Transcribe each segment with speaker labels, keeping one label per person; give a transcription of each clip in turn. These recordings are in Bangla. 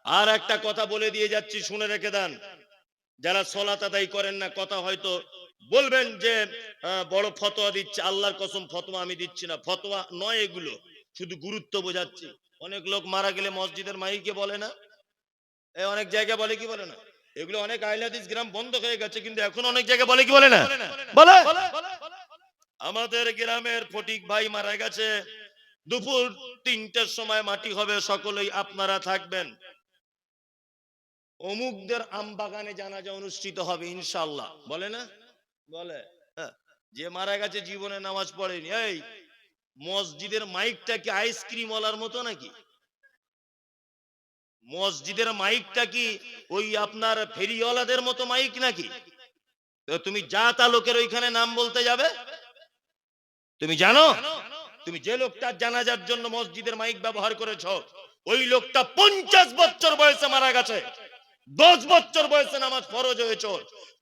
Speaker 1: আর একটা কথা বলে দিয়ে যাচ্ছি, শুনে রেখে দেন। যারা সালাত আদায় করেন না, কথা হয়তো বলবেন যে বড় ফতোয়া দিচ্ছে। আল্লাহর কসম ফতোয়া আমি দিচ্ছি না, ফতোয়া নয় এগুলো, শুধু গুরুত্ব বোঝাচ্ছি। অনেক লোক মারা গেলে মসজিদের মাইকে বলে না, অনেক জায়গায় বলে কি বলে না, এগুলো অনেক আহলে হাদিস গ্রাম বন্ধ হয়ে গেছে, কিন্তু এখন অনেক জায়গায় বলে কি বলে না, বলে। আমাদের গ্রামের ফটিক ভাই মারা গেছে, দুপুর 3টার সময় মাটি হবে, সকলেই আপনারা থাকবেন। অমুকদের আম বাগানে জানাজা অনুষ্ঠিত হবে ইনশাআল্লাহ, বলে না, বলে। হ্যাঁ, যে মারা গেছে জীবনে নামাজ পড়েনি। এই মসজিদের মাইকটা কি আইসক্রিম ওয়ালার মতো নাকি? মসজিদের মাইকটা কি ওই আপনার ফেরিওয়ালাদের মতো মাইক নাকি? তো তুমি যা তা লোকের ওইখানে নাম বলতে যাবে? তুমি জানো, তুমি যে লোকটার জানাজার জন্য মসজিদের মাইক ব্যবহার করেছো, ওই লোকটা 50 বছর বয়সে মারা গেছে, 10 বছর বয়সে নামাজ ফরজ হয়েছে,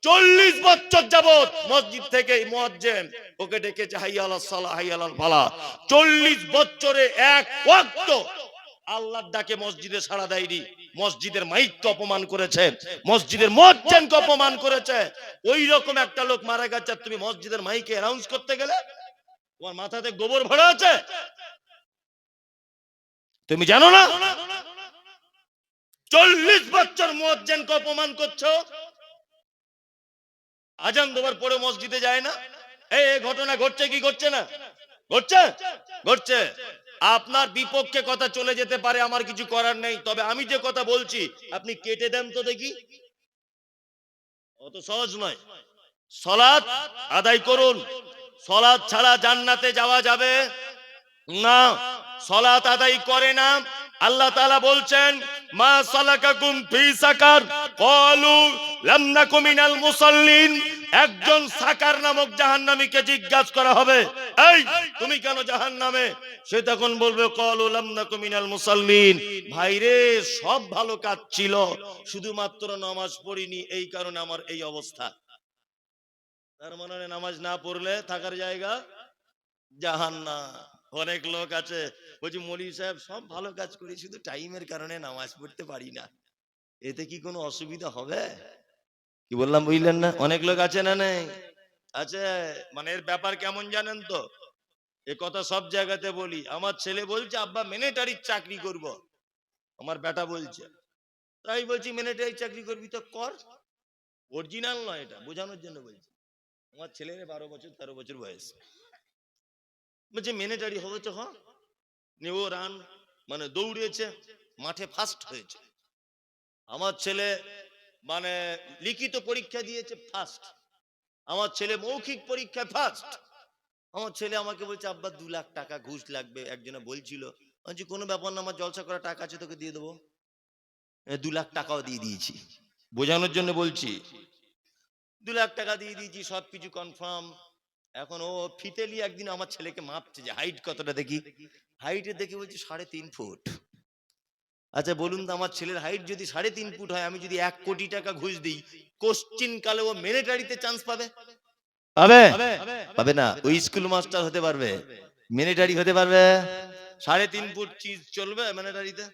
Speaker 1: 40 বছর যাবত মসজিদ থেকে মুয়াজ্জিন ওকে ডেকেছে হাইয়া আলাস সালাহ হাইয়া আলাল ফালাহ, 40 বছরে এক ওয়াক্ত আল্লাহর ডাকে মসজিদে সাড়া দেয়নি, মসজিদের মাইককে অপমান করেছে, মসজিদের মুয়াজ্জিনকে অপমান করেছে। ওই রকম একটা লোক মারা গেছে, তুমি মসজিদের মাইকে অ্যানাউন্স করতে গেলে তোমার মাথাতে গোবর ভরা আছে? তুমি জানো না 40 বছর মুয়াজ্জিনকে অপমান করছো, আজান দেওয়ার পরে মসজিদে যায় না। এই ঘটনা ঘটছে কি ঘটছে না? ঘটছে, ঘটছে। আপনার বিপক্ষে কথা চলে যেতে পারে, আমার কিছু করার নেই, তবে আমি যে কথা বলছি আপনি কেটে দেন তো দেখি। অত সহজ নয়। সালাত আদায় করুন, সালাত ছাড়া জান্নাতে যাওয়া যাবে না। সালাত আদায় করে না, আল্লাহ তাআলা বলছেন মা সালাকাকুম ফি সাকার ক্বালু লাম নাকু মিনাল মুসাল্লিন। একজন সাকার নামক জাহান্নামীকে জিজ্ঞাসা করা হবে, এই তুমি কেন জাহান্নামে? সে তখন বলবে ক্বালু লাম নাকু মিনাল মুসাল্লিন, ভাইরে সব ভালো কাজ ছিল, শুধুমাত্র নামাজ পড়িনি, এই কারণে আমার এই অবস্থা। তার মানে নামাজ না পড়লে থাকার জায়গা জাহান্নাম। অনেক লোক আছে বলছি মৌলভী সাহেব সব ভালো কাজ করি, শুধু টাইমের কারণে নামাজ পড়তে পারি না, এতে কি কোনো অসুবিধা হবে? কি বললাম বুঝলেন না? অনেক লোক আছে না নেই? আছে। মানে এর ব্যাপার কেমন জানেন তো, এ কথা সব জায়গাতে বলি। আমার ছেলে বলছে আব্বা মিলিটারির চাকরি করব, আমার বেটা বলছে, তাই বলছি মিলিটারির চাকরি করবি তো কর, অরিজিনাল নয়, এটা বোঝানোর জন্য বলছি। আমার ছেলের 12 বছর 13 বছর বয়স, বলছে মিলিটারি হবে তো হ। ও রান মানে দৌড়েছে, মাঠে ফার্স্ট হয়েছে। আমার ছেলে মানে লিখিত পরীক্ষা দিয়েছে ফার্স্ট, আমার ছেলে মৌখিক পরীক্ষায় ফার্স্ট। আমার ছেলে আমাকে বলছে আব্বা 2 লাখ টাকা ঘুষ লাগবে, একজনে বলছিল। বলছি কোনো ব্যাপার না, আমার জলসা করা টাকা আছে, তোকে দিয়ে দেবো। 2 লাখ টাকাও দিয়ে দিয়েছি, বোঝানোর জন্য বলছি। 2 লাখ টাকা দিয়ে দিয়েছি, সবকিছু কনফার্ম। এখন ও ফিতেলি একদিন আমার ছেলেকে মাপছে যে হাইট কতটা দেখি, হাইটে দেখে বলছি 3.5 ফুট। আচ্ছা বলুন তো, আমার ছেলের হাইট যদি 3.5 ফুট হয়, আমি যদি 1 কোটি টাকা ঘুষ দিই, কোশ্চিন কালে ও মিলিটারিতে চান্স পাবে? পাবে? পাবে না। ওই স্কুল মাস্টার হতে পারবে, মিলিটারি হতে পারবে? 3.5 ফুট চিজ চলবে মিলিটারিতে?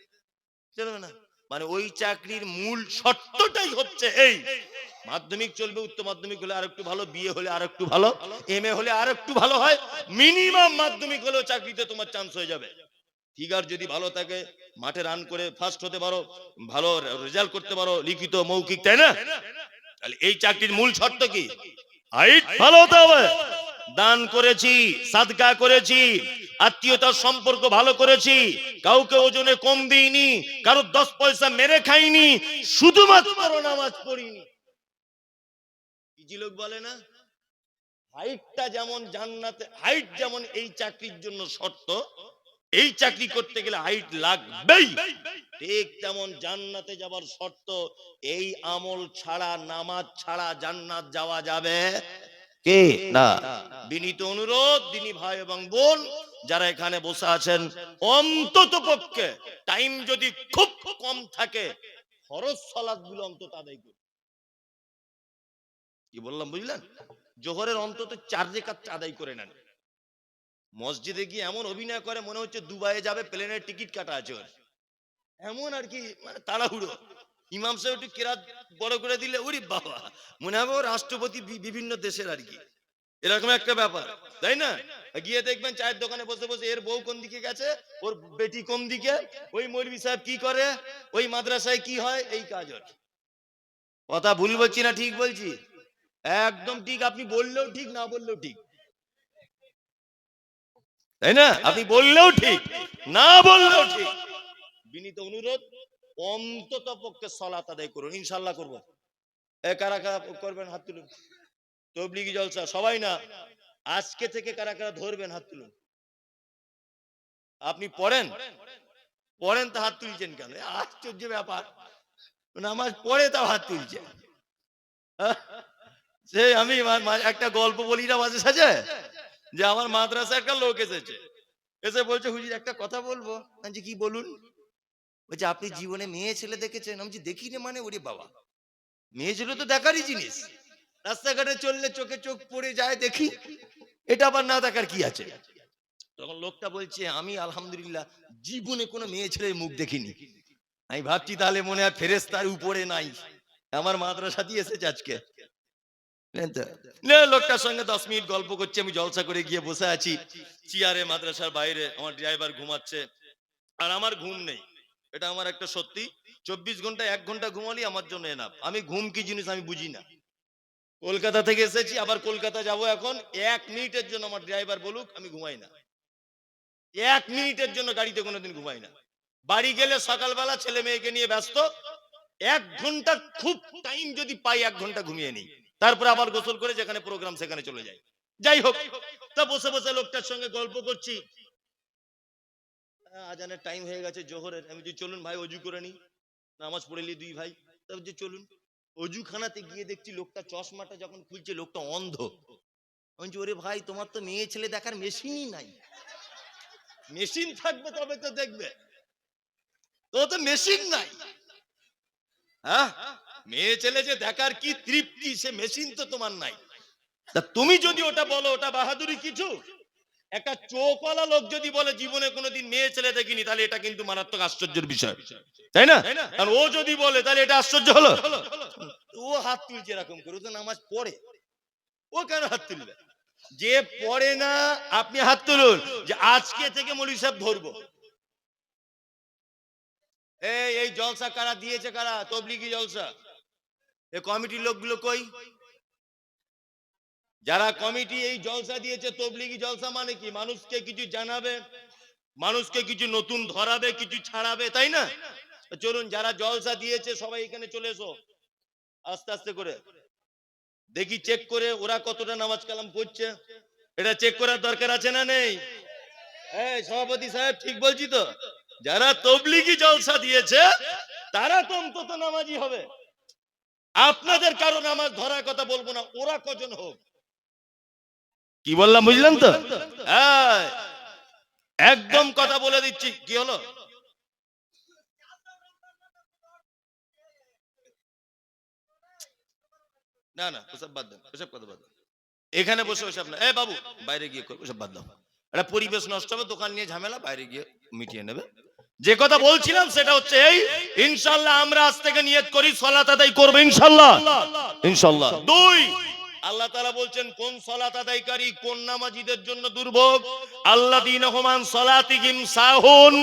Speaker 1: চলবে না। মানে ওই চাকরির মূল শর্তটাই হচ্ছে এই, মাধ্যমিক চলবে, উচ্চ মাধ্যমিক হলে আরেকটু ভালো, বিয়ে হলে আরেকটু ভালো, এমএ হলে আরেকটু ভালো হয়, মিনিমাম মাধ্যমিক হলেও চাকরিতে তোমার চান্স হয়ে যাবে। ফিগার যদি ভালো থাকে, মাঠে রান করে ফার্স্ট হতে পারো, ভালো রেজাল্ট করতে পারো, লিখিত মৌখিক, তাই না? তাহলে এই চাকরির মূল শর্ত কি? হাইট ভালো হতে হবে। দান করেছি, সাদকা করেছি, আত্মীয়তার সম্পর্ক ভালো করেছি, কাউকে ওজনে কম দিইনি, কারো 10 পয়সা মেরে খাইনি, শুধুমাত্র নামাজ পড়িনি। কিছু লোক বলে না হাইটটা যেমন জান্নাতে, হাইট যেমন এই চাকরির জন্য শর্ত, এই চাকরি করতে গেলে হাইট লাগবেই, ঠিক তেমন জান্নাতে যাবার শর্ত এই আমল ছাড়া, নামাজ ছাড়া জান্নাত যাওয়া যাবে কে না। বিনীত অনুরোধ দিনী ভাই এবং বোন যারা এখানে বসে আছেন, অন্তত পক্ষে টাইম যদি খুব কম থাকে, ফরজ সালাতগুলো অন্তত আদায় করুন। কি বললাম বুঝলেন? জোহরের অন্তত 4 রাকাত আদায় করে নেন। মসজিদে গিয়ে এমন অভিনয় করে মনে হচ্ছে দুবাইয়ে যাবে, প্লেনের টিকিট কাটা আছে ওর। এমন আর কি, মানে তাড়াহুড়ো। ইমাম সাহেব একটু কেরাত বড় করে দিলে ওরে বাবা, মনে হবে ও রাষ্ট্রপতি বিভিন্ন দেশের আর কি, এরকম একটা ব্যাপার, তাই না? গিয়ে দেখবেন চায়ের দোকানে বসে বসে এর বউ কোন দিকে গেছে, ওর বেটি কোন দিকে, ওই মৌলভী সাহেব কি করে, ওই মাদ্রাসায় কি হয়, এই কাজ ওর। কথা ভুল বলছি না ঠিক বলছি? একদম ঠিক, আপনি বললেও ঠিক, না বললেও ঠিক, তাই না? আপনি বললেও ঠিক, না বললেও ঠিক। বিনীত অনুরোধ, অন্তত পক্ষে সালাত আদায় করুন, ইনশাআল্লাহ করব। কারা কারা করবেন হাত তুলুন। তবলিগি জলসা সবাই না, আজকে থেকে কারা কারা ধরবেন হাত তুলুন। আপনি পড়েন পড়েন তা হাত তুলছেন কেন? আশ্চর্য ব্যাপার, নামাজ পড়ে তাও হাত তুলছে। সে আমি একটা গল্প বলি না মাঝে সাঝে, যে আমার মাদ্রাসা একটা লোক এসেছে, এসে বলছে হুজুর একটা কথা বলবো। আমি কি বলুন? বলছে আপনি জীবনে মেয়ে ছেলে দেখেছেন? আমি দেখিনি। মানে ওরে বাবা, মেয়ে ছেলে তো দেখারই জিনিস, রাস্তাঘাটে চললে চোখে চোখ পড়ে যায় দেখি, এটা আবার না দেখার কি আছে? তখন লোকটা বলছে আমি আলহামদুলিল্লাহ জীবনে কোনো মেয়ে ছেলের মুখ দেখিনি। আমি ভাবছি তাহলে মনে হয় ফেরেশতার উপরে নাই, আমার মাদ্রাসা দিয়ে এসেছে আজকে। লোকটার সঙ্গে 10 মিনিট গল্প করছি, আমি জলসা করে গিয়ে বসে আছি চেয়ারে মাদ্রাসার বাইরে, আমার ড্রাইভার ঘুমাচ্ছে আর আমার ঘুম নেই। এটা আমার একটা সত্যি, 24 ঘন্টা 1 ঘন্টা ঘুমালি আমার জন্য এনাফ। আমি ঘুম কি জিনিস আমি বুঝি না। কলকাতা থেকে এসেছি, আবার কলকাতা যাব এখন, 1 মিনিটের জন্য আমার ড্রাইভার বলুক আমি ঘুমাই না, 1 মিনিটের জন্য গাড়িতে কোনোদিন ঘুমাই না। বাড়ি গেলে সকালবেলা ছেলে মেয়েকে নিয়ে ব্যস্ত, 1 ঘন্টা খুব টাইম যদি পাই 1 ঘন্টা ঘুমিয়ে নিই, তারপর আবার গোসল করে যেখানে প্রোগ্রাম সেখানে চলে যাই। যাই হোক, তা বসে বসে লোকটার সঙ্গে গল্প করছি, আজানের টাইম হয়ে গেছে জোহরের। আমি যে চলুন ভাই অজু করে নি, নামাজ পড়ে নি দুই ভাই, তবে যে চলুন। অজুখানাতে গিয়ে দেখছি লোকটা চশমাটা যখন খুলছে লোকটা অন্ধ। আমি ওরে ভাই তোমার তো মেয়ে ছেলে দেখার মেশিনই নাই, মেশিন থাকবে তবে তো দেখবে, তো তো মেশিন নাই। হ্যাঁ, মেয়ে ছেলে যে দেখার কি তৃপ্তি, সে মেশিন তো তোমার নাই। তা তুমি যদি ওটা বলো ওটা বাহাদুরি কিছু? একটা চোখওয়ালা লোক যদি বলে জীবনে কোনোদিন মেয়ে ছেলে দেখিনি, তাহলে এটা কিন্তু মারাত্মক আশ্চর্যের বিষয়, তাই না? আর ও যদি বলে তাহলে এটা আশ্চর্য হলো। ও হাত তুলছে এরকম করে, ও তো নামাজ পড়ে, ও কেন হাত তুলবে? যে পড়ে না আপনি হাত তুলুন, যে আজকে থেকে মৌলভী সাহেব ধরবো। এই জলসা কারা দিয়েছে, কারা? তবলিগি জলসা। এই কমিটির লোকগুলো কই? যারা কমিটি এই জলসা দিয়েছে, তবলিগি জলসা মানে কি? মানুষকে কিছু জানাবে, মানুষকে কিছু নতুন ধরাবে, কিছু ছাড়াবে, তাই না? চলুন, যারা জলসা দিয়েছে সবাই এখানে চলে এসো, আস্তে আস্তে করে দেখি চেক করে ওরা কতটা নামাজ কালাম পড়ছে। এটা চেক করার দরকার আছে না নেই? সভাপতি সাহেব ঠিক বলছি তো? যারা তবলিগি জলসা দিয়েছে তারা তো অন্তত নামাজি হবে। আপনাদের কারো নামাজ ধরার কথা বলবো না, ওরা কজন হোক। কি বললাম বুঝলেন তো? একদম কথা বলে দিচ্ছি। কি হলো? না না, ওসব বাদ দেন, ওসব কথা বাদ দেন। এখানে বসে ওসব না। বাবু বাইরে গিয়ে করবে, ওসব বাদ দাও। এটা পরিবেশ নষ্ট হবে, দোকান নিয়ে ঝামেলা, বাইরে গিয়ে মিটিয়ে নেবে। যে কথা বলছিলাম সেটা হচ্ছে এই, ইনশাআল্লাহ আমরা আজ থেকে নিয়ত করি সালাত আদায় করব ইনশাআল্লাহ। ইনশাআল্লাহ। 2, আল্লাহ তাআলা বলছেন কোন সালাত আদায়কারী, কোন নামাজীদের জন্য দুর্ভোগ। আল্লাযীনা হুম আন সালাতিহিম সাহুন,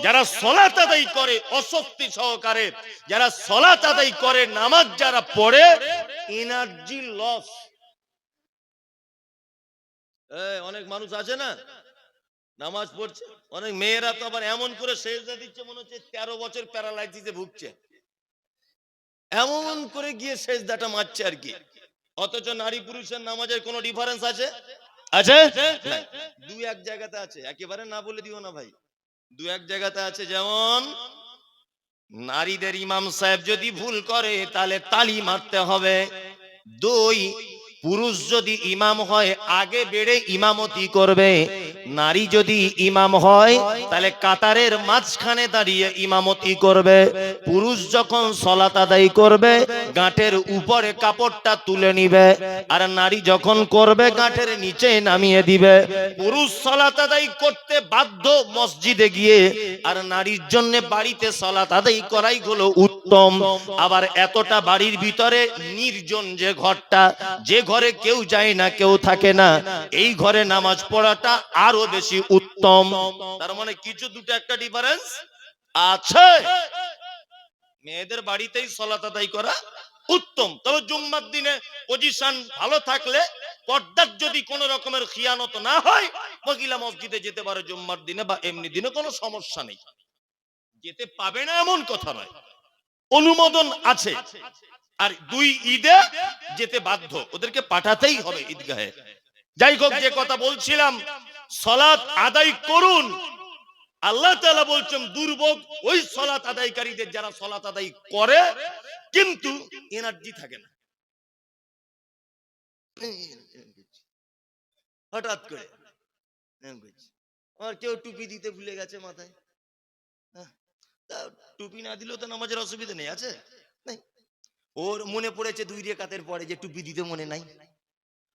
Speaker 1: যারা সালাত আদায় করে অশক্তি সহকারে, যারা সালাত আদায় করে, নামাজ যারা পড়ে, এনার্জি লস। অনেক মানুষ আছে না নামাজ পড়ছে, অনেক মেয়েরা তো আবার এমন করে সেজদা দিচ্ছে মনে হচ্ছে 13 বছর প্যারালাইসিসে ভুগছে, এমন করে গিয়ে সেজদাটা মারছে আর কি। অথচ নারী পুরুষের নামাজের কোনো ডিফারেন্স আছে? আছে? দু এক জায়গাতে আছে, একেবারে না বলে দিও না ভাই। দু এক জায়গাতে আছে, যেমন নারীদের ইমাম সাহেব যদি ভুল করে তাহলে তালি মারতে হবে। 2, পুরুষ যদি ইমাম হয় আগে বেড়ে ইমামতি করবে, নারী যদি ইমাম হয় তাহলে কাতারের মাঝখানে দাঁড়িয়ে ইমামতি করবে। পুরুষ যখন সালাত আদায় করবে গাঁটের উপরে কাপড়টা তুলে নিবে, আর নারী যখন করবে গাঁটের নিচে নামিয়ে দিবে। পুরুষ সালাত আদায় করতে বাধ্য মসজিদে গিয়ে, আর নারীর জন্য বাড়িতে সালাত আদায় করাই হলো উত্তম। আবার এতটা বাড়ির ভিতরে নির্জন যে ঘরটা, যে ঘরে কেউ যায় না, কেউ থাকে না, এই ঘরে নামাজ পড়াটা আরো বেশি উত্তম। তার মানে কিছু দুটো একটা ডিফারেন্স আছে। মেয়েদের বাড়িতেই সালাত আদায় করা উত্তম। তবে জুম্মার দিনে পজিশন ভালো থাকলে, পর্দার যদি কোন রকমের খিয়ানত না হয়, মহিলা মসজিদে যেতে পারে জুম্মার দিনে বা এমনি দিনে, কোনো সমস্যা নেই। যেতে পাবে না এমন কথা নয়, অনুমোদন আছে। আর দুই ঈদে যেতে বাধ্য, ওদেরকে পাঠাতেই হবে ঈদগাহে। যাই হোক, যে কথা বলছিলাম, সালাত আদায় করুন। আল্লাহ তাআলা বলছেন দুর্ভোগ ওই সালাত আদায়কারীদের যারা সালাত আদায় করে কিন্তু এনার্জি থাকে না। হঠাৎ করে আর কেউ টুপি দিতে ভুলে গেছে মাথায়, টুপি না দিলেও তো নামাজের অসুবিধা নেই, আছে নাই? ওর মনে পড়েছে 2 রাকাতের পরে যে টুপি দিতে মনে নাই,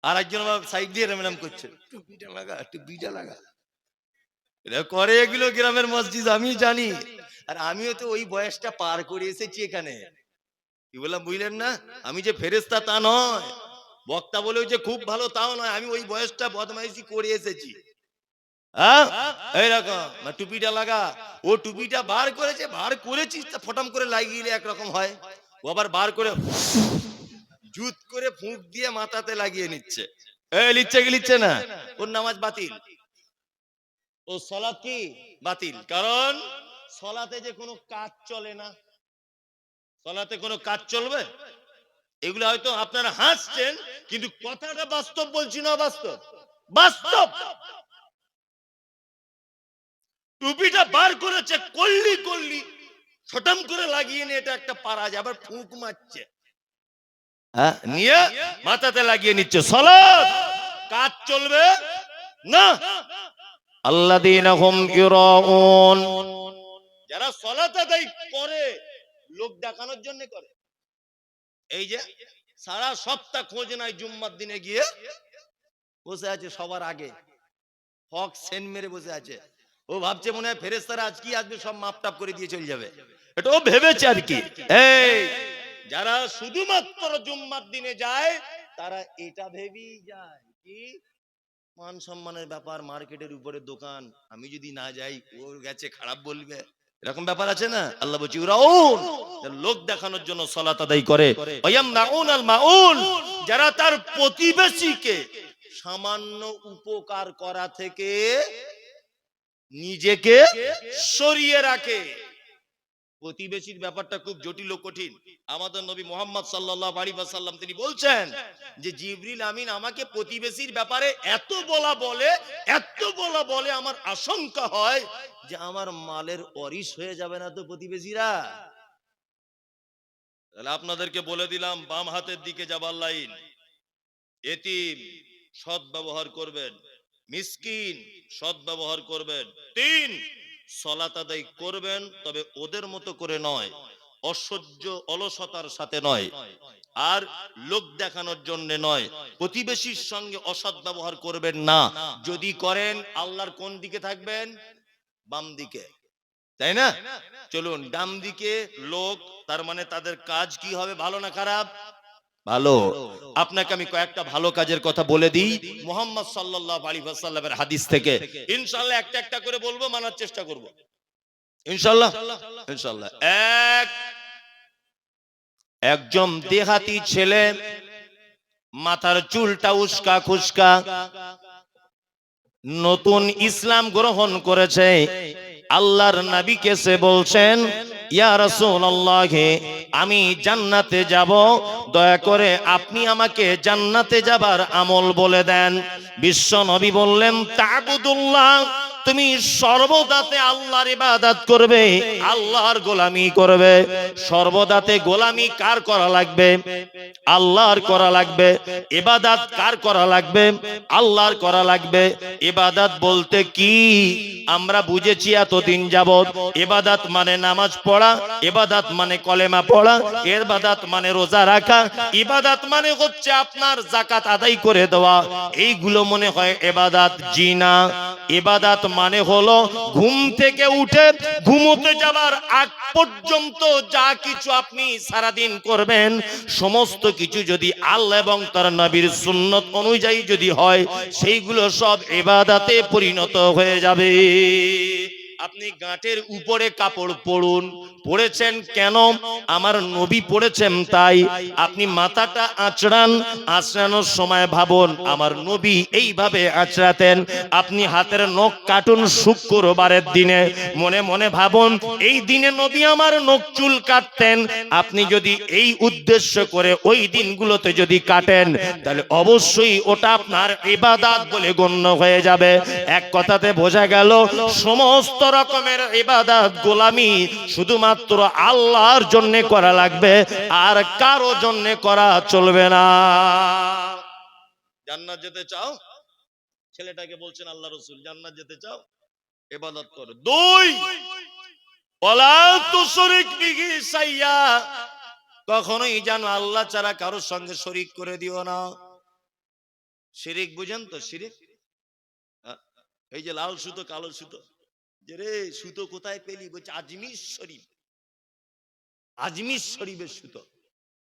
Speaker 1: আর একজন সাইড দিয়ে রাম করছে, টুপিটা লাগা, টুপিটা লাগা। এটা করে এগুলো গ্রামের মসজিদ, আমি জানি। আর আমিও তো ওই বয়সটা পার করে এসেছি এখানে। কি বললাম বুঝলেন না? আমি যে ফেরেশতা তা নয়, বক্তা বলেও যে খুব ভালো তাও নয়, আমি ওই বয়সটা বদমাইশি করে এসেছি। এইরকম টুপিটা লাগা, ও টুপিটা বার করেছে, বার করেছিস ফটাম করে লাগিয়ে একরকম হয়, ও আবার বার করে জুত করে ফুঁক দিয়ে মাথাতে লাগিয়ে নিচ্ছে। লিচ্ছে কি লিচ্ছে না, ওর নামাজ বাতিল, ও সালাত কি বাতিল। কারণ সালাতে যে কোনো কাজ চলে না। সালাতে কোনো কাজ চলবে? এগুলো হয়তো আপনারা হাসছেন, কিন্তু কথাটা বাস্তব বলছি না, বাস্তব বাস্তব। টুপিটা বার করেছে, কল্লি কল্লি ছটাম করে লাগিয়ে নিয়ে এটা একটা পারা যায়, আবার ফুঁক মারছে, নিয়ে মাথাতে লাগিয়ে নিচ্ছে। সালাত কাজ চলবে না। আল্লাযীনা হুম ইউরাউন, যারা সালাত আদায় করে লোক দেখানোর জন্য করে। এই যে সারা সপ্তাহ খোঁজ নাই, জুম্মার দিনে গিয়ে বসে আছে সবার আগে, হক সেন মেরে বসে আছে। ও ভাবছে মনে হয় ফেরেশতারা আজ কি আসবে, সব মাপটাপ করে দিয়ে চলে যাবে, এটা ও ভেবেছে আর কি। এই যারা শুধুমাত্র জুম্মার দিনে যায় তারা এটা ভেবেই যায় কি মান সম্মানের ব্যাপার, মার্কেটের উপরে দোকান, আমি যদি না যাই ও গেছে খারাপ বলবে, এরকম ব্যাপার আছে না। আল্লাহ বলছে ইউরাউন, লোক দেখানোর জন্য সালাত আদায় করে। ওয়ায়ামনাউন আল মাউন, যারা তার প্রতিবেশীকে সামান্য উপকার করা থেকে নিজেকে সরিয়ে রাখে। প্রতিবেশীর ব্যাপারটা খুব জটিল ও কঠিন। আমাদের নবী মুহাম্মদ সাল্লাল্লাহু আলাইহি ওয়াসাল্লাম তিনি বলছেন যে জিবরিল আমিন আমাকে প্রতিবেশীর ব্যাপারে এত বলা বলে আমার আশঙ্কা হয় যে আমার মালের ওয়ারিশ হয়ে যাবে না তো প্রতিবেশীরা। তাহলে আপনাদেরকে বলে দিলাম, বাম হাতের দিকে যাবার লাইন, এতিম সৎ ব্যবহার করবেন, মিসকিন সৎ ব্যবহার করবেন। 3 সালাত আদায় করবেন, তবে ওদের মতো করে নয়, অসহ্য অলসতার সাথে নয়, আর লোক দেখানোর জন্য নয়। প্রতিবেশীর সঙ্গে অসৎ ব্যবহার করবেন না। যদি করেন আল্লাহর কোন দিকে থাকবেন? বাম দিকে, তাই না? চলুন ডান দিকে লোক, তার মানে তাদের কাজ কি হবে, ভালো না খারাপ? ভালো। আপনাকে আমি কয়েকটা ভালো কাজের কথা বলে দিই মুহাম্মদ সাল্লাল্লাহু আলাইহি ওয়াসাল্লামের হাদিস থেকে। ইনশাআল্লাহ একটা একটা করে বলবো, মানার চেষ্টা করব ইনশাআল্লাহ। ইনশাআল্লাহ। একজন দেহাতি ছেলে, মাথার চুলটা উস্কা খুস্কা, নতুন ইসলাম গ্রহণ করেছে। আল্লাহর নবীকে সে বলছেন ইয়া রাসূলুল্লাহ, আমি জান্নাতে যাব, দয়া করে আপনি আমাকে জান্নাতে যাবার আমল বলে দেন। বিশ্ব নবী বললেন তা'বুদুল্লাহ, তুমি সর্বদাতে আল্লাহর ইবাদত করবে, আল্লাহর গোলামি করবে। সর্বদাতে গোলামি কার করা লাগবে? আল্লাহর করা লাগবে। ইবাদত কার করা লাগবে? আল্লাহর করা লাগবে। ইবাদত বলতে কি আমরা বুঝেছি এতদিন যাবত, ইবাদত মানে নামাজ পড়া, ইবাদত মানে কলেমা পড়া, ইবাদত মানে রোজা রাখা, ইবাদত মানে হচ্ছে আপনার যাকাত আদায় করে দেওয়া। এইগুলো মনে হয় ইবাদত। জি না, ইবাদত মানে হলো ঘুম থেকে উঠে ঘুমোতে যাবার আগ পর্যন্ত যা কিছু আপনি সারাদিন করবেন, সমস্ত কিছু যদি আল্লাহ এবং তার নবীর সুন্নত অনুযায়ী যদি হয়, সেইগুলো সব ইবাদতে পরিণত হয়ে যাবে। আপনি গাঁটের উপরে কাপড় পরুন, পড়েছেন কেন? আমার নবী পড়েছেন তাই। আপনি মাথাটা আঁচড়ান, আঁচড়ানোর সময় ভাবুন আমার নবী এইভাবে আঁচড়াতেন। আপনি হাতের নখ কাটুন শুক্রবারের দিনে, মনে মনে ভাবুন এই দিনে নবী আমার নখ চুল কাটতেন। আপনি যদি এই উদ্দেশ্য করে ওই দিনগুলোতে যদি কাটেন, তাহলে অবশ্যই ওটা আপনার ইবাদত বলে গণ্য হয়ে যাবে। এক কথাতে বোঝা গেল সমস্ত রকমের ইবাদত গোলামি শুধুমাত্র আল্লাহর জন্য করা লাগবে, আর কারো জন্য করা চলবে না। জান্নাত যেতে চাও? ছেলেটাকে বলছেন আল্লাহ রাসূল, জান্নাত যেতে চাও? ইবাদত করো। দুই, ওয়ালা তুশরিক বিহি শাইয়া, কখনোই যেন আল্লাহ ছাড়া কারোর সঙ্গে শরীক করে দিও না। শিরিক বুঝেন তো? শিরিক এই যে লাল সুতো কালো সুতো, যে রে সুতো কোথায় পেলি? বলছে আজমির শরীফ। আজমির শরীফের সুতো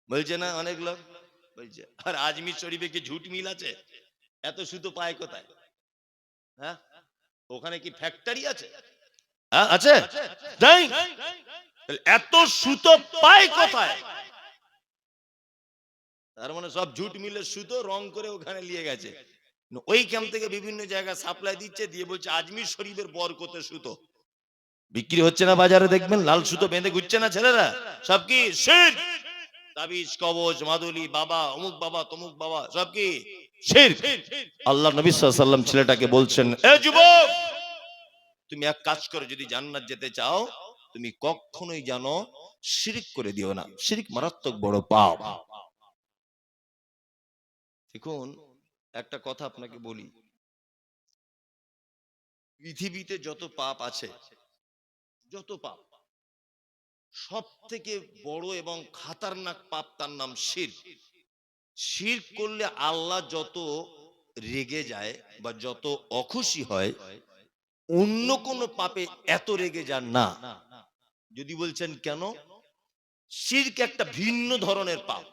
Speaker 1: বলছে না অনেক লোক বলছে। আর আজমির শরীফে কি ঝুট মিল আছে? এত সুতো পায় কোথায়? হ্যাঁ, ওখানে কি ফ্যাক্টরি আছে? হ্যাঁ আছে, তাই এত সুতো পায় কোথায়? তার মানে সব ঝুট মিলের সুতো রং করে ওখানে নিয়ে গেছে। ওই ক্যাম্প থেকে বিভিন্ন জায়গায় সাপ্লাই দিচ্ছে, দিয়ে বলছে আজমির শরীফের বরকতের সুতো বিক্রি হচ্ছে না বাজারে। দেখবেন লাল সুতো বেঁধে ঘুরছে না ছেলেরা, সব কি শিরক। তাবিজ কবজ মাদুলি বাবা অমুক বাবা তমুক বাবা সব কি শিরক। আল্লাহ নবী সাল্লাল্লাহু আলাইহি ওয়াসাল্লাম ছেলেটাকে বলছেন, এ যুবক তুমি এক কাজ করো, যদি জান্নাত যেতে চাও তুমি কখনোই জানো শিরক করে দিও না। শিরক মারাত্মক বড় পাপ। দেখুন একটা কথা আপনাকে বলি, পৃথিবীতে যত পাপ আছে, যত পাপ, সব থেকে বড় এবং খাতারনাক পাপ তার নাম শিরক। শিরক করলে আল্লাহ যত রেগে যায় বা যত অখুশি হয়, অন্য কোন পাপে এত রেগে যান না। যদি বলছেন কেন, শিরক একটা ভিন্ন ধরনের পাপ।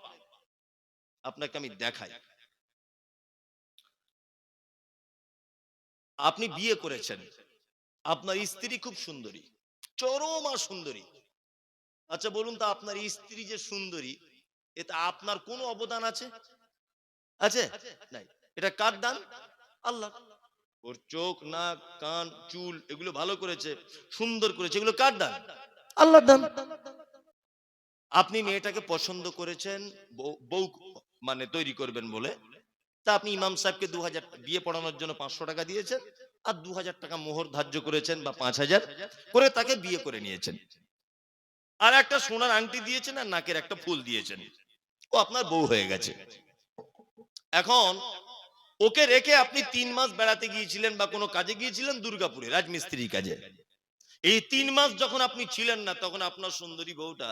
Speaker 1: আপনাকে আমি দেখাই। আপনি বিয়ে করেছেন, আপনার স্ত্রী খুব সুন্দরী, চরমা সুন্দরী। আচ্ছা বলুন তো, আপনার স্ত্রী যে সুন্দরী, এতে আপনার কোনো অবদান আছে? আছে? নাই। এটা কার দান? আল্লাহ। ওর চোখ নাক কান চুল এগুলো ভালো করেছে, সুন্দর করেছে, এগুলো কার দান? আল্লাহর দান। আপনি মেয়েটাকে পছন্দ করেছেন, বউ মানে তৈরি করবেন বলে, তা আপনি ইমাম সাহেবকে 2000 বিয়ে পড়ানোর জন্য 500 টাকা দিয়েছেন, আর 2000 টাকা মোহর ধার্য করেছেন বা 5000 করে তাকে বিয়ে করে নিয়েছেন, আর একটা সোনার আংটি দিয়েছেন আর নাকের একটা ফুল দিয়েছেন, ও আপনার বউ হয়ে গেছে। এখন ওকে রেখে আপনি 3 মাস বেড়াতে গিয়েছিলেন বা কোনো কাজে গিয়েছিলেন দুর্গাপুরে রাজমিস্ত্রির কাজে। এই 3 মাস যখন আপনি ছিলেন না, তখন আপনার সুন্দরী বউটা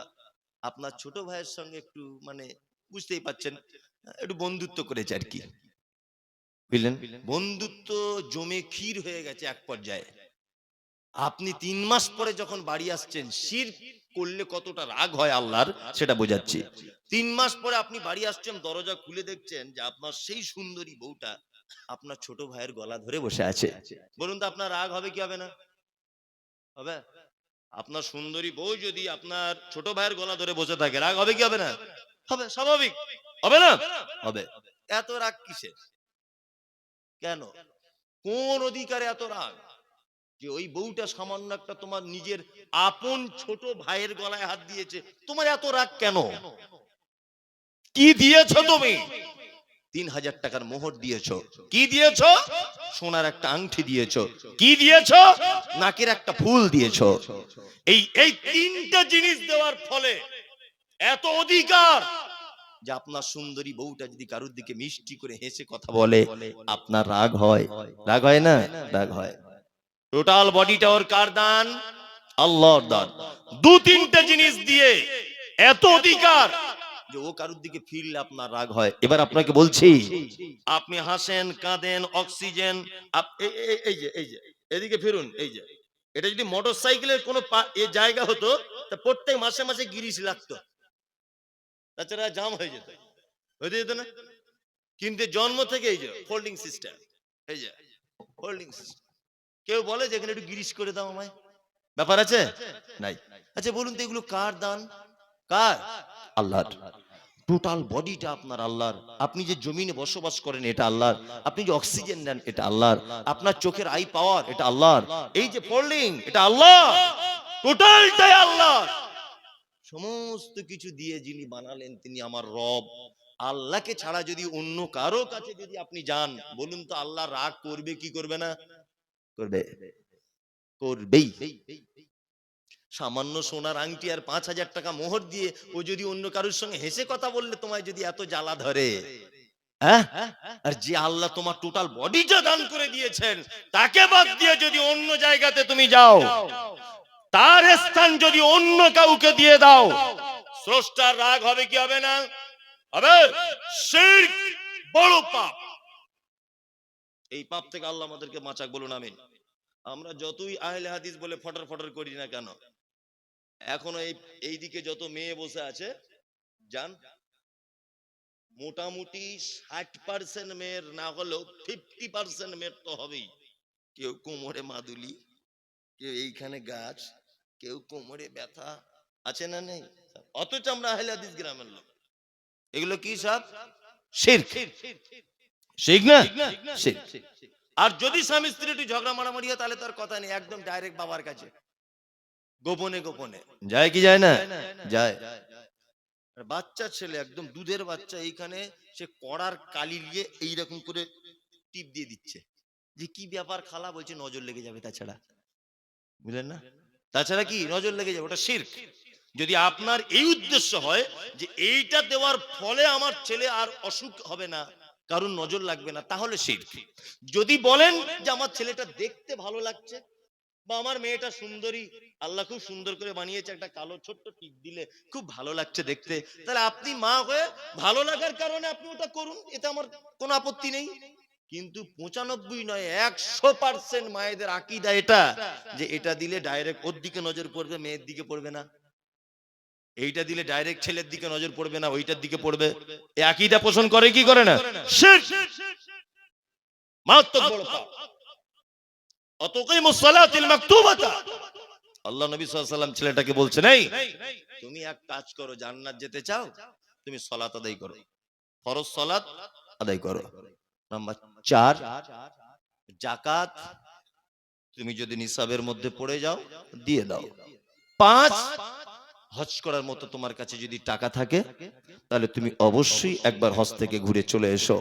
Speaker 1: আপনার ছোট ভাইয়ের সঙ্গে একটু মানে বুঝতেই পাচ্ছেন একটু বন্ধুত্ব করেছে আর কি, বুঝলেন? বন্ধুত্ব জমে ক্ষীর হয়ে গেছে এক পর্যায়ে। আপনি 3 মাস পরে যখন বাড়ি আসছেন, শিরক করলে কতটা রাগ হয় আল্লাহর সেটা বোঝাচ্ছি। 3 মাস পরে আপনি বাড়ি আসছেন, দরজা খুলে দেখছেন যে আপনার সেই সুন্দরী বউটা আপনার ছোট ভাইয়ের গলা ধরে বসে আছে। বলুন তো আপনার রাগ হবে কি হবে না? হবে। আপনার সুন্দরী বউ যদি আপনার ছোট ভাইয়ের গলা ধরে বসে থাকে, রাগ হবে কি হবে না? হবে, স্বাভাবিক। হবে না? হবে। এত রাগ কিসের? কেন? কোন অধিকারে এত রাগ? যে ওই বউটা সামান্য একটা তোমার নিজের আপন ছোট ভাইয়ের গলায় হাত দিয়েছে, তোমার এত রাগ কেন? কি দিয়েছো তুমি? 3000 টাকার মোহর দিয়েছো। কি দিয়েছো? সোনার একটা আংটি দিয়েছো। কি দিয়েছো? নাকের একটা ফুল দিয়েছো। এই তিনটা জিনিস দেওয়ার ফলে এত অধিকার যে আপনার সুন্দরী বউটা যদি কারোর দিকে মিষ্টি করে হেসে কথা বলে, আপনার রাগ হয়? রাগ হয় না? রাগ হয়। টোটাল বডিটা ওর কার দান? আল্লাহর দান। দু তিনটে জিনিস দিয়ে এত অধিকার যে ও কারোর দিকে ফিরলে আপনার রাগ হয়। এবার আপনাকে বলছি, আপনি হাসেন, কাঁদেন, অক্সিজেন, এই যে এদিকে ফিরুন, এই যে এটা যদি মোটরসাইকেলের কোনো জায়গা হতো, তা প্রত্যেক মাসে মাসে গিরিশ লাগতো, তাছাড়া জাম হয়ে যেত, হয়ে যেত না? কিন্তু জন্ম থেকে এই যে ফোল্ডিং সিস্টেম, এই যে ফোল্ডিং সিস্টেম। কেউ বলে যে এখানে একটু গিরিশ করে দাও আমায়, ব্যাপার আছে? নাই। আচ্ছা বলুন তো এগুলো কার দান? কার? আল্লাহর। টোটাল বডিটা আপনার আল্লাহর। আপনি যে জমিনে বসবাস করেন এটা আল্লাহর। আপনি যে অক্সিজেন নেন এটা আল্লাহর। আপনার চোখের আই পাওয়ার এটা আল্লাহর। এই যে ফোল্ডিং এটা আল্লাহ। টোটালটাই আল্লাহর। সমস্ত কিছু দিয়ে যিনি বানালেন তিনি আমার রব। আল্লাহকে ছাড়া যদি অন্য কারো কাছে যদি আপনি যান, বলুন তো আল্লাহ রাগ করবে কি করবে না? করবে, করবেই। সামান্য সোনার আংটি আর 5,000 টাকা মোহর দিয়ে ও যদি অন্য কারোর সঙ্গে হেসে কথা বললে তোমায় যদি এত জ্বালা ধরে, হ্যাঁ? আর যে আল্লাহ তোমার টোটাল বডিটা দান করে দিয়েছেন, তাকে বাদ দিয়ে যদি অন্য জায়গাতে তুমি যাও, তার স্থান যদি অন্য কাউকে দিয়ে দাও, স্রষ্টার রাগ হবে কি হবে না? হবে। শিরক বড় পাপ। এই পাপ থেকে আল্লাহ আমাদেরকে বাঁচাক, বলুন আমিন। আমরা যতই আহলে হাদিস বলে ফটর ফটর করি না কেন, এখনো এইদিকে যত মেয়ে বসে আছে, জান মোটামুটি 60% মেয়ের না হলেও 50% মেয়ের তো হবেই। কেউ কোমরে মাদুলি, কেউ এইখানে গাছ, কেউ কোমরে ব্যথা, আছে না নেই? অথচ আমরা আহলে হাদিস গ্রামের লোক। এগুলো কি সব? শিরক। শিরক না? শিরক। আর যদি স্বামী স্ত্রী একটু ঝগড়া মারামারি হয় তাহলে তার কথা নেই, একদম ডাইরেক্ট বাবার কাছে, গোপনে গোপনে। যায় কি যায় না? যায়। বাচ্চা ছেলে, একদম দুধের বাচ্চা, এইখানে সে কড়ার কালি নিয়ে এইরকম করে টিপ দিয়ে দিচ্ছে, যে কি ব্যাপার খালা? বলছে নজর লেগে যাবে, তাছাড়া বুঝলেন না? তাছাড়া কি নজর লেগে যাবে, ওটা শিরক। যদি আপনার এই উদ্দেশ্য হয় যে এইটা দেওয়ার ফলে আমার ছেলে আর অসুখ হবে না, কারণ নজর লাগবে না, তাহলে শিরক। যদি বলেন যে আমার ছেলেটা দেখতে ভালো লাগছে, বা আমার মেয়েটা সুন্দরী, আল্লাহ খুব সুন্দর করে বানিয়েছে, একটা কালো ছোট্ট টিপ দিলে খুব ভালো লাগছে দেখতে, তাহলে আপনি মা হয়ে ভালো লাগার কারণে আপনি ওটা করুন, এতে আমার কোনো আপত্তি নেই। কিন্তু 95 নয় 100% মায়েদের আকীদা এটা, যে এটা দিলে ডাইরেক্ট ওর দিকে নজর পড়বে, মেয়ের দিকে পড়বে না। এইটা দিলে ডাইরেক্ট ছেলের দিকে নজর পড়বে না, ওইটার দিকে পড়বে। এই আকীদা পোষণ করে কি করে না? শিরক, মারাত্মক বড় পাপ। অতকিমুস সালাতিল মাকতুবাতা। আল্লাহ নবী সাল্লাল্লাহু আলাইহি ওয়াসাল্লাম ছেলেটাকে বলছেন, এই তুমি এক কাজ করো, জান্নাত যেতে চাও, তুমি সালাত আদায় করো, ফরজ সালাত আদায় করো। নাম্বার 4, যাকাত তুমি যদি নিসাবের মধ্যে পড়ে যাও দিয়ে দাও। 5, হজ করার মতো তোমার কাছে যদি টাকা থাকে, তাহলে তুমি অবশ্যই একবার হজ থেকে ঘুরে চলে এসো,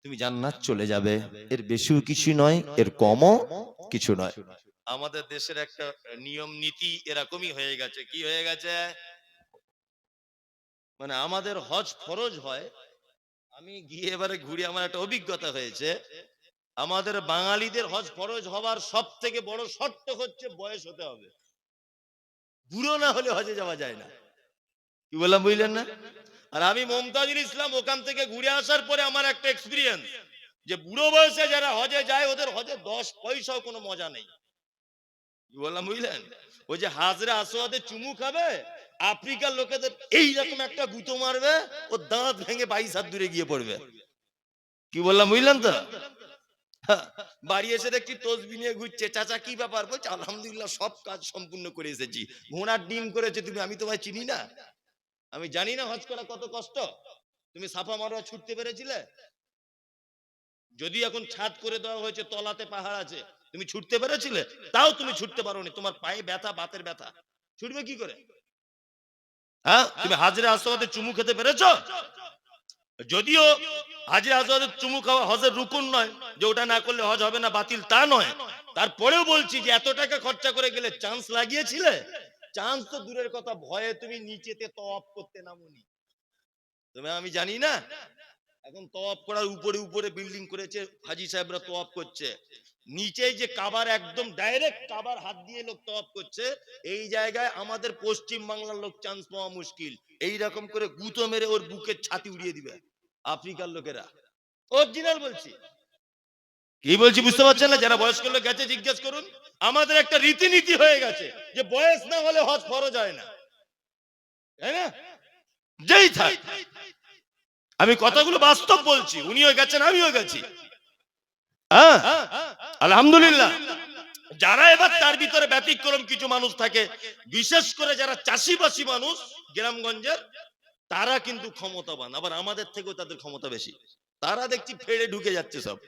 Speaker 1: তুমি জান্নাত চলে যাবে। এর বেশিও কিছু নয়, এর কমও কিছু নয়। আমাদের দেশের একটা নিয়ম নীতি এরকমই হয়ে গেছে। কি হয়ে গেছে? মানে আমাদের হজ ফরজ হয়, আমি গিয়ে এবারে ঘুরে আমার একটা অভিজ্ঞতা হয়েছে, আমাদের বাঙালিদের হজ ফরজ হওয়ার সব থেকে বড় শর্ত হচ্ছে বয়স হতে হবে। বুড়ো না হলে হজে যাওয়া যায় না। কি বললাম বুঝলেন না? আর আমি মমতাজুল ইসলাম ওখান থেকে ঘুরে আসার পরে আমার একটা এক্সপিরিয়েন্স, যে বুড়ো বয়সে যারা হজে যায় ওদের হজে 10 পয়সাও কোনো মজা নেই। কি বললাম বুঝলেন? ওই যে হাজরে আসওয়াদে চুমু খাবে, আফ্রিকার লোকেদের এইরকম একটা গুঁতো মারবে, ও দাঁত ভেঙে 22 হাত দূরে গিয়ে পড়বে। কি বললাম বুঝলেন তো? বাড়ি এসে দেখছি তসবি নিয়ে ঘুরছে, চাচা কি ব্যাপার? বলছে আলহামদুলিল্লাহ সব কাজ সম্পূর্ণ করে এসেছি। ঘোড়ার ডিম করেছে তুমি, আমি তোমায় চিনি না? আমি জানি না হজ করা কত কষ্ট? তুমি সাফা মারোয়া ছুটতে পেরেছিলে? যদি এখন ছাদ করে দেওয়া হয়েছে, তলাতে পাহাড় আছে, তুমি ছুটতে পেরেছিলে? তাও তুমি ছুটতে পারোনি, তোমার পায়ে ব্যথা, বাতের ব্যথা, ছুটবে কি করে? হ্যাঁ, তুমি হাজরে আসওয়াদে চুমু খেতে পেরেছো? যদিও হাজরে আসওয়াদে চুমু খাওয়া হজের রুকুন নয়, যে ওটা না করলে হজ হবে না, বাতিল, তা নয়। তারপরেও বলছি যে এত টাকা খরচা করে গেলে চান্স লাগিয়েছিলে? চান্স তো দূরের কথা, ভয়ে তুমি নিচেতে তওয়াফ করতে নামোনি। তুমি আমি জানি না। এখন তওয়াব করার উপরে উপরে বিল্ডিং করেছে, হাজী সাহেবরা তওয়াব করছে, নিচে যে কাবার একদম ডাইরেক্ট কাবার হাত দিয়ে লোক তওয়াব করছে, এই জায়গায় আমাদের পশ্চিম বাংলার লোক চান্স পাওয়া মুশকিল। এই রকম করে গুঁতো মেরে ওর বুকের ছাতি উড়িয়ে দিবে আফ্রিকার লোকেরা। অরিজিনাল বলছি। কি বলছি বুঝতে পারছেন না? যারা বয়স্ক লোক গেছে জিজ্ঞেস করুন। আমাদের একটা রীতিনীতি হয়ে গেছে যে বয়স না হলে হজ ফরজ হয় না, তাই না? যেই থাক, আমি কথাগুলো বাস্তব বলছি। উনিও গেছেন, আমিও গেছি। হ্যাঁ, আলহামদুলিল্লাহ। যারা এবার তার ভিতরে ব্যতিক্রম কিছু মানুষ থাকে, বিশেষ করে যারা চাষিবাসী মানুষ গ্রামগঞ্জের, তারা কিন্তু ক্ষমতাবান, আবার আমাদের থেকেও তাদের ক্ষমতা বেশি। তারা দেখছি ফেড়ে ঢুকে যাচ্ছে সব।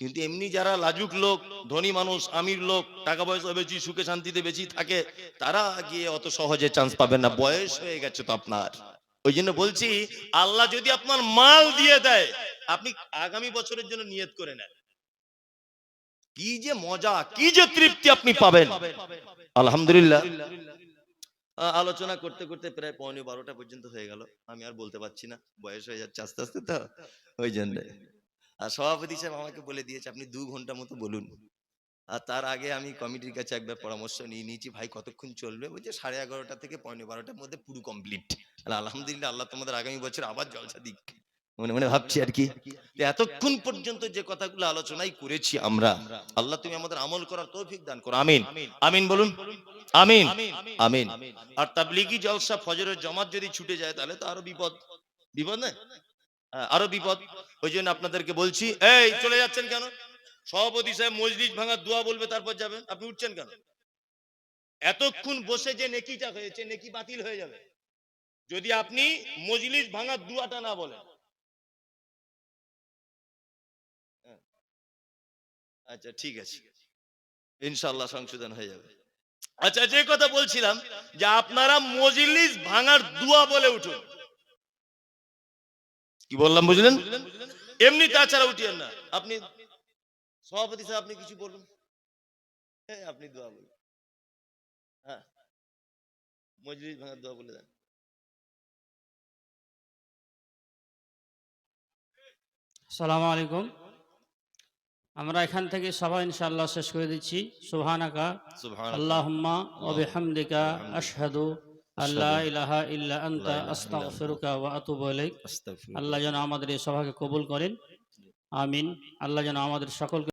Speaker 1: কিন্তু এমনি যারা লাজুক লোক, ধনী মানুষ, আমির লোক, টাকা পয়সা বেশি, সুখে শান্তিতে বেশি থাকে, তারা গিয়ে অত সহজে চান্স পাবেন না। বয়স হয়ে গেছে তো আপনার। ওই জন্য বলছি, আল্লাহ যদি আপনার মাল দিয়ে দেয়, আপনি আগামী বছরের জন্য নিয়ত করে নেন। কি যে মজা, কি যে তৃপ্তি আপনি পাবেন। আলহামদুলিল্লাহ। আলোচনা করতে করতে প্রায় 11:15 পর্যন্ত হয়ে গেল। আমি আর বলতে পারছি না, বয়স হয়ে যাচ্ছে আস্তে আস্তে, তো ওই জন্য। আর সভাপতি সাহেব আমাকে বলে দিয়েছে আপনি 2 ঘন্টা মতো বলুন। আর তার আগে আমি কমিটির কাছে একবার পরামর্শ নিয়ে নিয়েছি, ভাই কতক্ষণ চলবে? বলছে 11:30 থেকে 11:15টার মধ্যে পুরো কমপ্লিট। আলহামদুলিল্লাহ, আল্লাহ তোমাদের আগামী বছর আবার জলসা দিক। মনে মনে ভাবছি আর কি, যে এতক্ষণ পর্যন্ত যে কথাগুলো আলোচনাই করেছি আমরা, আল্লাহ তুমি আমাদের আমল করার তৌফিক দান করো। আমিন, আমিন বলুন, আমিন, আমিন। আর তাবলীগি জলসা ফজরের জামাত যদি ছুটে যায় তাহলে তো আরো বিপদ। বিপদ না? আরো বিপদ। ওই জন্য আপনাদেরকে বলছি, এই চলে যাচ্ছেন কেন? সভাপতি সাহেব মজলিস ভাঙার দোয়া বলবে, তারপর যাবেন, আপনি উঠছেন কেন? এতক্ষণ বসে যে নেকিটা হয়েছে, নেকি বাতিল হয়ে যাবে যদি আপনি মজলিস ভাঙার দোয়াটা না বলেন। আচ্ছা ঠিক আছে, ইনশাআল্লাহ সংশোধন হয়ে যাবে। আচ্ছা, যে কথা বলছিলাম, যে আপনারা মজলিস ভাঙার দোয়া বলে উঠুন। কি বললাম বুঝলেন? এমনি তাছাড়া উঠিয়েন না। আপনি সভাপতি সাহেব, আপনি কিছু বলুন, আপনি দোয়া বলুন। হ্যাঁ, মজলিস ভাঙার দোয়া বলে দেন।
Speaker 2: আসসালামু আলাইকুম। আমরা এখান থেকে সবাই ইনশাআল্লাহ শেষ করে দিচ্ছি। সুবহানাকা আল্লাহুম্মা ওয়া বিহামদিকা আশহাদু আল্লা ইলাহা ইল্লা আনতা আস্তাগফিরুকা ওয়া আতুবু ইলাইক। আল্লাহ যেন আমাদের এই সভাকে কবুল করেন। আমিন। আল্লাহ যেন আমাদের সকলকে